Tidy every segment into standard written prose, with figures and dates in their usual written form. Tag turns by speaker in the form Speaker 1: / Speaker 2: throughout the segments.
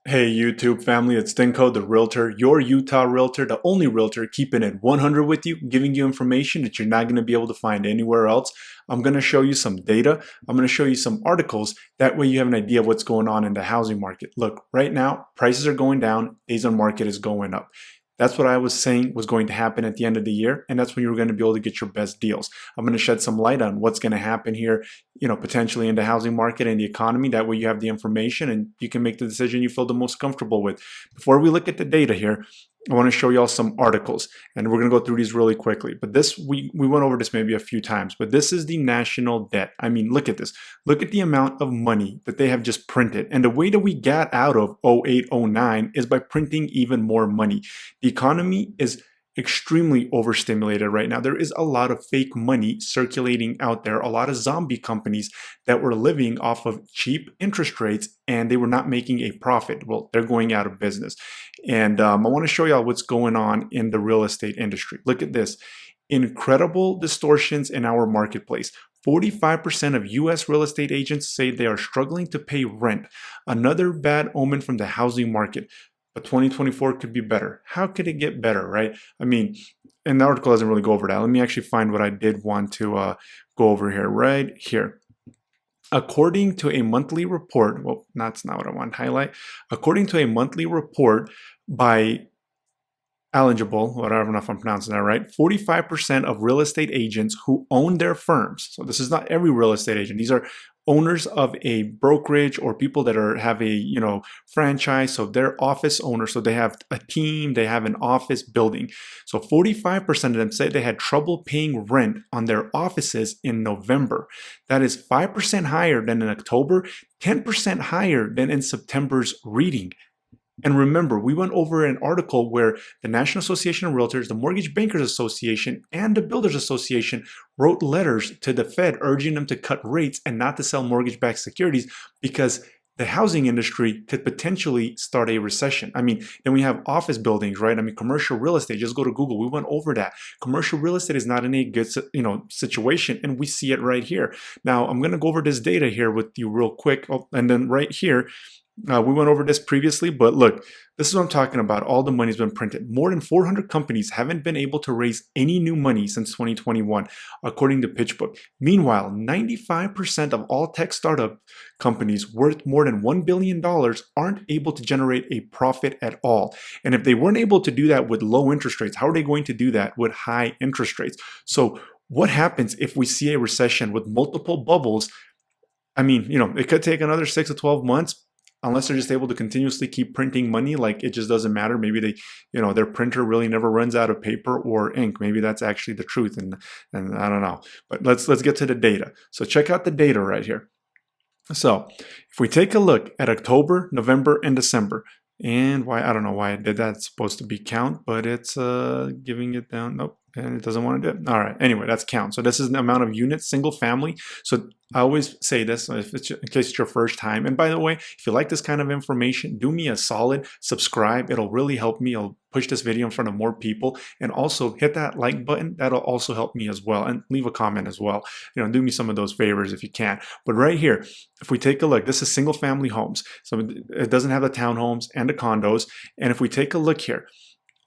Speaker 1: Hey YouTube family, it's Dinko, the realtor, your Utah realtor, the only realtor keeping it 100 with you, giving you information that you're not going to be able to find anywhere else. I'm going to show you some data. I'm going to show you some articles. That way you have an idea of what's going on in the housing market. Look, right now, prices are going down, days on market is going up. That's what I was saying was going to happen at the end of the year, and that's when you're going to be able to get your best deals. I'm going to shed some light on what's going to happen here, potentially in the housing market and the economy. That way you have the information and you can make the decision you feel the most comfortable with. Before we look at the data here, I want to show y'all some articles, and we're going to go through these really quickly. But this, we went over this maybe a few times, but this is the national debt. I mean, look at this. Look at the amount of money that they have just printed. And the way that we got out of 08, 09 is by printing even more money. The economy is extremely overstimulated right now. There is a lot of fake money circulating out there, a lot of zombie companies that were living off of cheap interest rates and they were not making a profit. Well, they're going out of business. And I want to show y'all what's going on in the real estate industry. Look at this. Incredible distortions in our marketplace. 45% of US real estate agents say they are struggling to pay rent. Another bad omen from the housing market. But 2024 could be better. How could it get better, right? I mean, and the article doesn't really go over that. Let me actually find what I did want to go over here, right here. According to a monthly report, well, that's not what I want to highlight. According to a monthly report by eligible, whatever, I don't know if I'm pronouncing that right, 45% of real estate agents who own their firms. So this is not every real estate agent. These are owners of a brokerage or people that have a franchise. So they're office owners. So they have a team, they have an office building. So 45% of them said they had trouble paying rent on their offices in November. That is 5% higher than in October, 10% higher than in September's reading. And remember, we went over an article where the National Association of Realtors, the Mortgage Bankers Association, and the Builders Association wrote letters to the Fed urging them to cut rates and not to sell mortgage-backed securities because the housing industry could potentially start a recession. I mean, then we have office buildings, right? I mean, commercial real estate, just go to Google. We went over that. Commercial real estate is not in a good, situation, and we see it right here. Now, I'm going to go over this data here with you real quick. Oh, and then right here, we went over this previously, but look, this is what I'm talking about. All the money's been printed. More than 400 companies haven't been able to raise any new money since 2021, according to PitchBook. Meanwhile, 95% of all tech startup companies worth more than $1 billion aren't able to generate a profit at all. And if they weren't able to do that with low interest rates, how are they going to do that with high interest rates? So what happens if we see a recession with multiple bubbles? I mean, it could take another 6 to 12 months. Unless they're just able to continuously keep printing money, like it just doesn't matter. Maybe they, their printer really never runs out of paper or ink. Maybe that's actually the truth, and I don't know. But let's get to the data. So check out the data right here. So if we take a look at October, November, and December, and why I don't know why I did that. It's supposed to be count, but it's giving it down. Nope. And it doesn't want to do it. All right. Anyway, that's count. So this is the amount of units, single family. So I always say this in case it's your first time. And by the way, if you like this kind of information, do me a solid, subscribe. It'll really help me. I'll push this video in front of more people. And also hit that like button. That'll also help me as well. And leave a comment as well. Do me some of those favors if you can. But right here, if we take a look, this is single family homes. So it doesn't have the townhomes and the condos. And if we take a look here,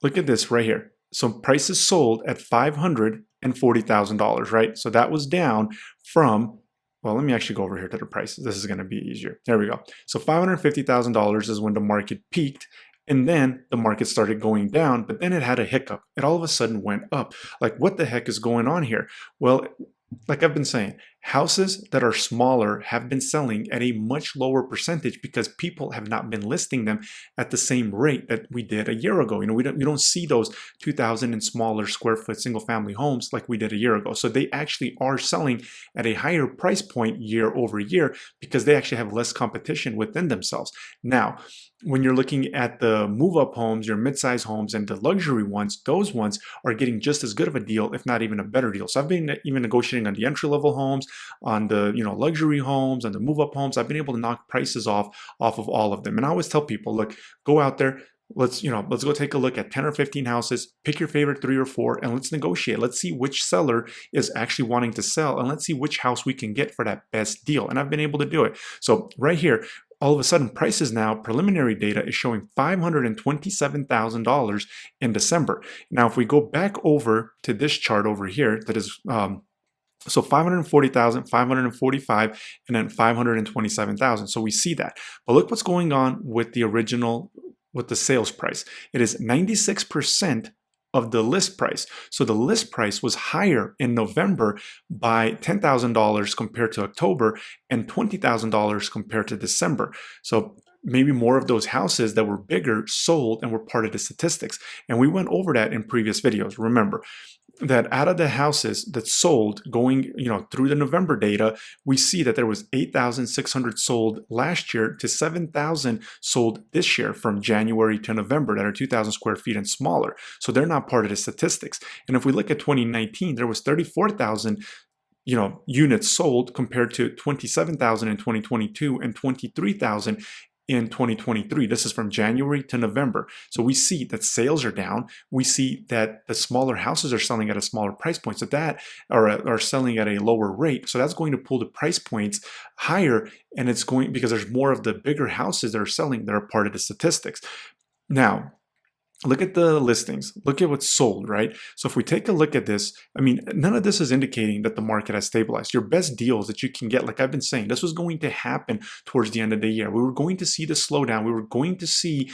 Speaker 1: look at this right here. So prices sold at $540,000, right? So that was down from, well, let me actually go over here to the prices. This is going to be easier. There we go. So $550,000 is when the market peaked, and then the market started going down, but then it had a hiccup. It all of a sudden went up. Like, what the heck is going on here? Well, like I've been saying, houses that are smaller have been selling at a much lower percentage because people have not been listing them at the same rate that we did a year ago. We don't see those 2,000 and smaller square foot single family homes like we did a year ago. So they actually are selling at a higher price point year over year because they actually have less competition within themselves. Now, when you're looking at the move-up homes, your mid-size homes, and the luxury ones, those ones are getting just as good of a deal, if not even a better deal. So I've been even negotiating on the entry-level homes, on the luxury homes, and the move-up homes. I've been able to knock prices off of all of them. And I always tell people, look, go out there. Let's go take a look at 10 or 15 houses, pick your favorite 3 or 4, and let's negotiate. Let's see which seller is actually wanting to sell, and let's see which house we can get for that best deal. And I've been able to do it. So right here, all of a sudden prices now, preliminary data is showing $527,000 in December. Now, if we go back over to this chart over here, that is so 540,000, 545, and then 527,000. So we see that. But look what's going on with the original, with the sales price. It is 96% of the list price. So the list price was higher in November by $10,000 compared to October and $20,000 compared to December. So maybe more of those houses that were bigger sold and were part of the statistics. And we went over that in previous videos. Remember that out of the houses that sold going, through the November data, we see that there was 8,600 sold last year to 7,000 sold this year from January to November that are 2,000 square feet and smaller. So they're not part of the statistics. And if we look at 2019, there was 34,000 units sold compared to 27,000 in 2022 and 23,000 in 2023. This is from January to November. So we see that sales are down. We see that the smaller houses are selling at a smaller price point. So that are selling at a lower rate. So that's going to pull the price points higher, and it's going because there's more of the bigger houses that are selling that are part of the statistics. Now, look at the listings. Look at what's sold, right? So if we take a look at this, I mean, none of this is indicating that the market has stabilized. Your best deals that you can get, like I've been saying, this was going to happen towards the end of the year. We were going to see the slowdown. We were going to see,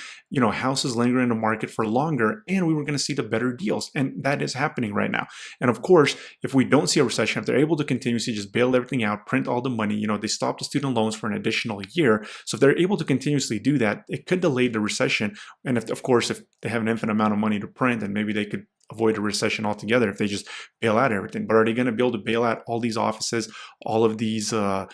Speaker 1: houses linger in the market for longer, and we were going to see the better deals. And that is happening right now. And of course, if we don't see a recession, if they're able to continuously just bail everything out, print all the money, they stopped the student loans for an additional year. So if they're able to continuously do that, it could delay the recession. And if they have an infinite amount of money to print, and maybe they could avoid a recession altogether if they just bail out everything. But are they going to be able to bail out all these offices, all of these car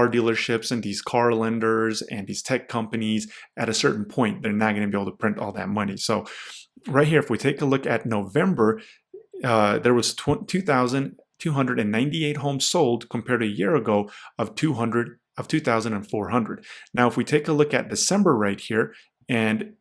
Speaker 1: dealerships and these car lenders and these tech companies? At a certain point, they're not going to be able to print all that money. So right here, if we take a look at November, there was 2,298 homes sold compared to a year ago of 2,400. Now, if we take a look at December right here, and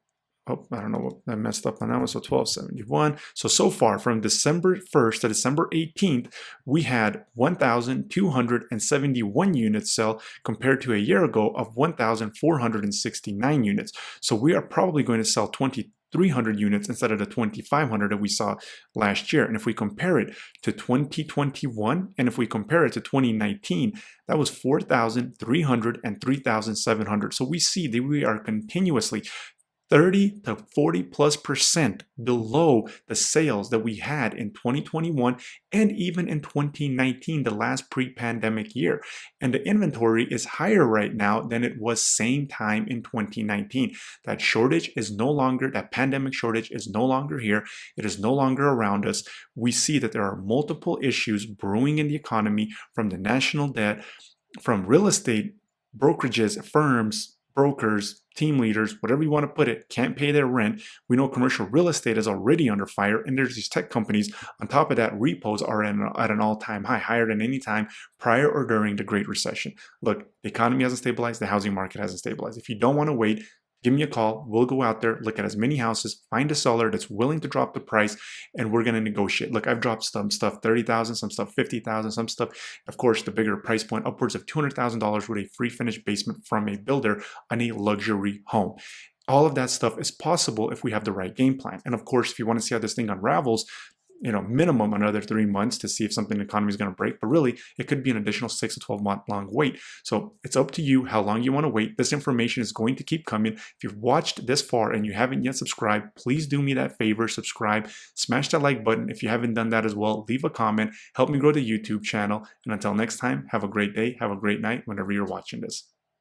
Speaker 1: I don't know what I messed up on that one. So 1271. So far from December 1st to December 18th, we had 1,271 units sell compared to a year ago of 1,469 units. So we are probably going to sell 2,300 units instead of the 2,500 that we saw last year. And if we compare it to 2021 and if we compare it to 2019, that was 4,300 and 3,700. So we see that we are continuously 30 to 40+% below the sales that we had in 2021 and even in 2019, the last pre-pandemic year. And the inventory is higher right now than it was same time in 2019. That shortage is no longer, that pandemic shortage is no longer here. It is no longer around us. We see that there are multiple issues brewing in the economy, from the national debt, from real estate brokerages, firms, brokers, team leaders, whatever you want to put it, can't pay their rent. We know commercial real estate is already under fire, and there's these tech companies. On top of that, repos are at an all-time high, higher than any time prior or during the Great Recession. Look, the economy hasn't stabilized, the housing market hasn't stabilized. If you don't want to wait, give me a call. We'll go out there, look at as many houses, find a seller that's willing to drop the price, and we're going to negotiate. Look, I've dropped some stuff 30,000, some stuff 50,000, some stuff, of course, the bigger price point, upwards of $200,000 with a free finished basement from a builder on a luxury home. All of that stuff is possible if we have the right game plan. And of course, if you want to see how this thing unravels, minimum another 3 months to see if something in the economy is going to break. But really, it could be an additional 6 to 12 month long wait. So it's up to you how long you want to wait. This information is going to keep coming. If you've watched this far and you haven't yet subscribed, please do me that favor, subscribe, smash that like button. If you haven't done that as well, leave a comment, help me grow the YouTube channel. And until next time, have a great day, have a great night whenever you're watching this.